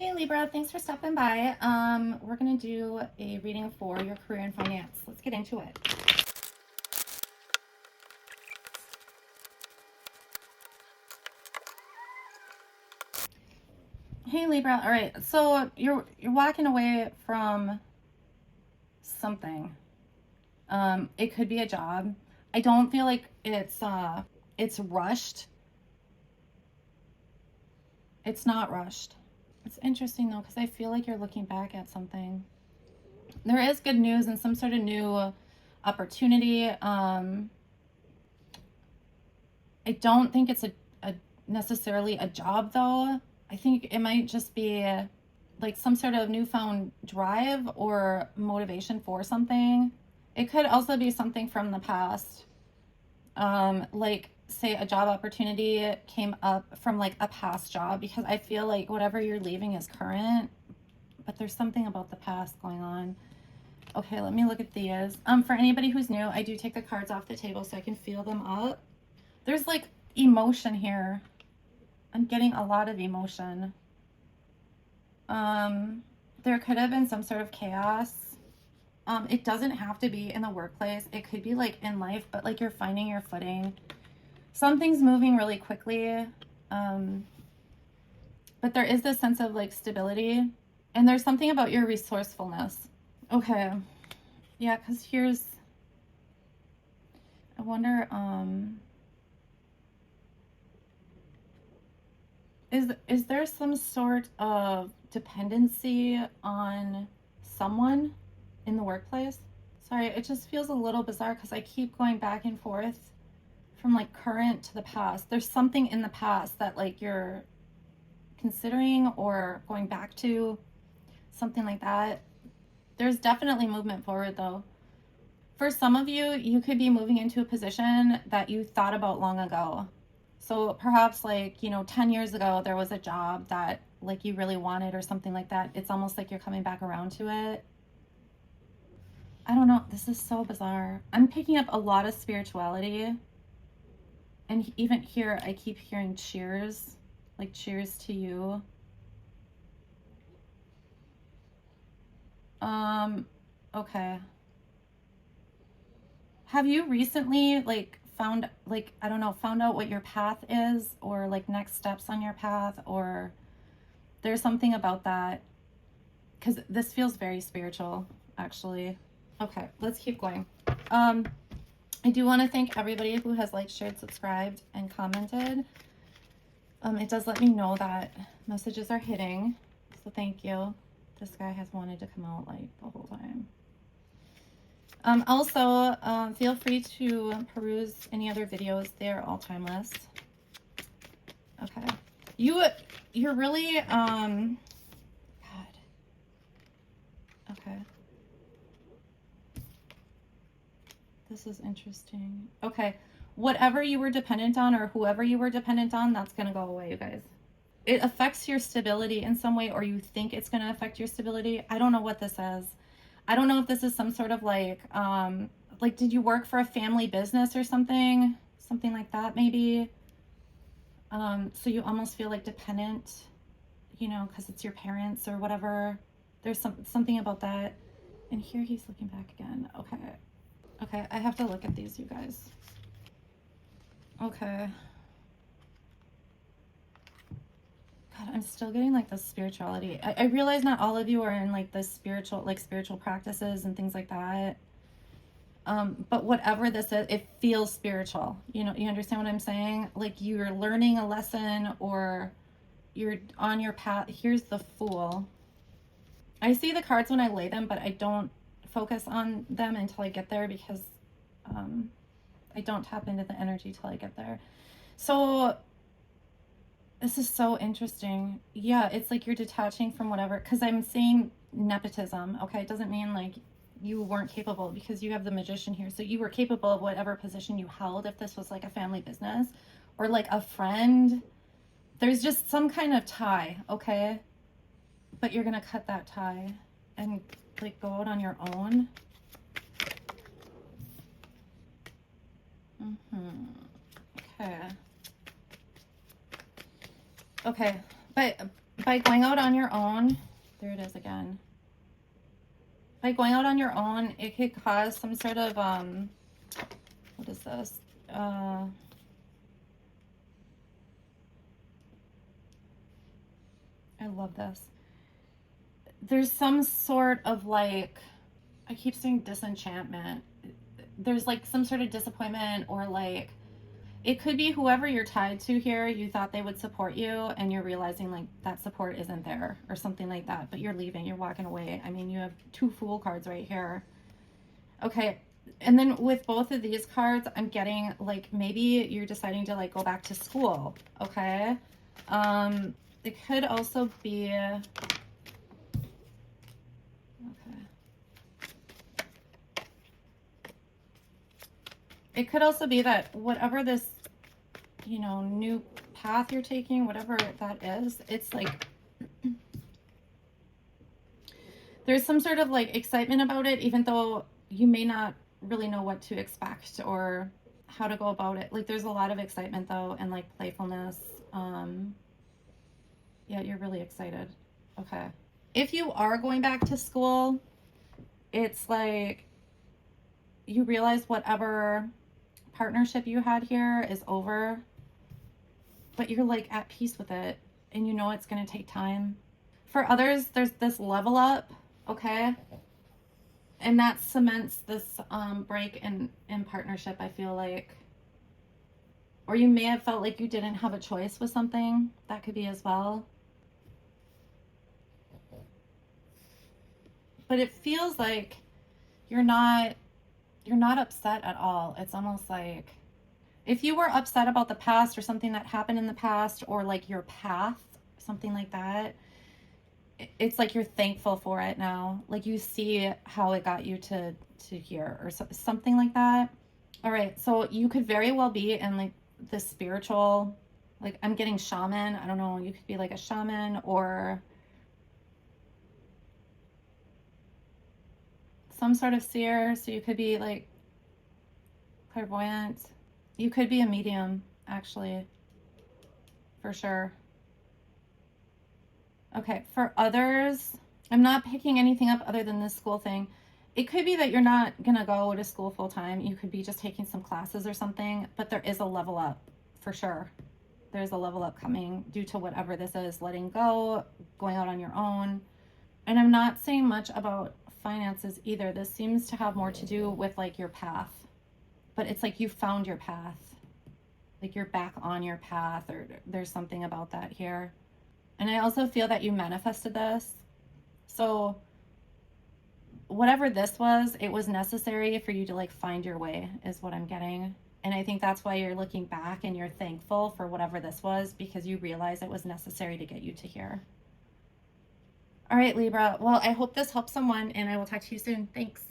Hey Libra, thanks for stopping by. We're gonna do a reading for your career and finance. Let's get into it. Hey Libra, all right. So you're walking away from something. It could be a job. I don't feel like it's rushed. It's not rushed. It's interesting though, because I feel like you're looking back at something. There is good news and some sort of new opportunity. I don't think it's a necessarily a job though. I think it might just be like some sort of newfound drive or motivation for something. It could also be something from the past. Like say a job opportunity came up from like a past job, because I feel like whatever you're leaving is current, but there's something about the past going on. Okay, let me look at these. For anybody who's new, I do take the cards off the table so I can feel them up. There's like emotion here. I'm getting a lot of emotion. There could have been some sort of chaos. It doesn't have to be in the workplace. It could be like in life, but like you're finding your footing. Something's moving really quickly. But there is this sense of like stability, and there's something about your resourcefulness. Okay. Yeah, because here's, I wonder, is there some sort of dependency on someone in the workplace? Sorry, it just feels a little bizarre because I keep going back and forth from like current to the past. There's something in the past that like you're considering or going back to, something like that. There's definitely movement forward though. For some of you, you could be moving into a position that you thought about long ago. So perhaps like, 10 years ago, there was a job that like you really wanted or something like that. It's almost like you're coming back around to it. I don't know. This is so bizarre. I'm picking up a lot of spirituality. And even here, I keep hearing cheers, like cheers to you. Okay. Have you recently like found like, I don't know, found out what your path is, or like next steps on your path, or there's something about that? Because this feels very spiritual, actually. Okay, let's keep going. I do want to thank everybody who has liked, shared, subscribed, and commented. It does let me know that messages are hitting, so thank you. This guy has wanted to come out like the whole time. Also, feel free to peruse any other videos. They're all timeless. Okay. You're really, God. Okay. This is interesting. Okay. Whatever you were dependent on or whoever you were dependent on, that's going to go away, you guys. It affects your stability in some way, or you think it's going to affect your stability. I don't know what this is. I don't know if this is some sort of like did you work for a family business or something? Something like that, maybe. So you almost feel like dependent, because it's your parents or whatever. There's something about that. And here he's looking back again. Okay. Okay, I have to look at these, you guys. Okay. God, I'm still getting like this spirituality. I realize not all of you are in like the spiritual practices and things like that. But whatever this is, it feels spiritual. You understand what I'm saying? Like you're learning a lesson, or you're on your path. Here's the Fool. I see the cards when I lay them, but I don't focus on them until I get there, because I don't tap into the energy till I get there. So this is so interesting. Yeah, it's like you're detaching from whatever, because I'm seeing nepotism. Okay, it doesn't mean like you weren't capable, because you have the Magician here. So you were capable of whatever position you held, if this was like a family business or like a friend. There's just some kind of tie, okay? But you're gonna cut that tie and like go out on your own. Okay. Okay, but by going out on your own, there it is again. By going out on your own, it could cause some sort of, what is this? I love this. There's some sort of like, I keep saying disenchantment. There's like some sort of disappointment, or like, it could be whoever you're tied to here, you thought they would support you and you're realizing like that support isn't there or something like that, but you're leaving, you're walking away. I mean, you have 2 Fool cards right here. Okay. And then with both of these cards, I'm getting like maybe you're deciding to like go back to school. Okay. It could also be, it could also be that whatever this, you know, new path you're taking, whatever that is, it's like there's some sort of like excitement about it, even though you may not really know what to expect or how to go about it. Like there's a lot of excitement though, and like playfulness. Yeah, you're really excited. Okay. If you are going back to school, it's like you realize whatever partnership you had here is over, but you're like at peace with it and you know it's going to take time. For others, there's this level up, okay? And that cements this break in partnership, I feel like. Or you may have felt like you didn't have a choice with something. That could be as well. But it feels like you're not upset at all. It's almost like if you were upset about the past or something that happened in the past, or like your path, something like that, it's like you're thankful for it now. Like you see how it got you to here, or something like that. All right, so you could very well be in like the spiritual, like I'm getting shaman. I don't know, you could be like a shaman or some sort of seer. So you could be like clairvoyant. You could be a medium, actually, for sure. Okay, for others, I'm not picking anything up other than this school thing. It could be that you're not gonna go to school full time. You could be just taking some classes or something, but there is a level up for sure. There's a level up coming due to whatever this is, letting go, going out on your own. And I'm not saying much about finances either. This seems to have more to do with like your path, but it's like you found your path, like you're back on your path, or there's something about that here. And I also feel that you manifested this. So whatever this was, it was necessary for you to like find your way, is what I'm getting. And I think that's why you're looking back and you're thankful for whatever this was, because you realize it was necessary to get you to here. All right, Libra. Well, I hope this helps someone, and I will talk to you soon. Thanks.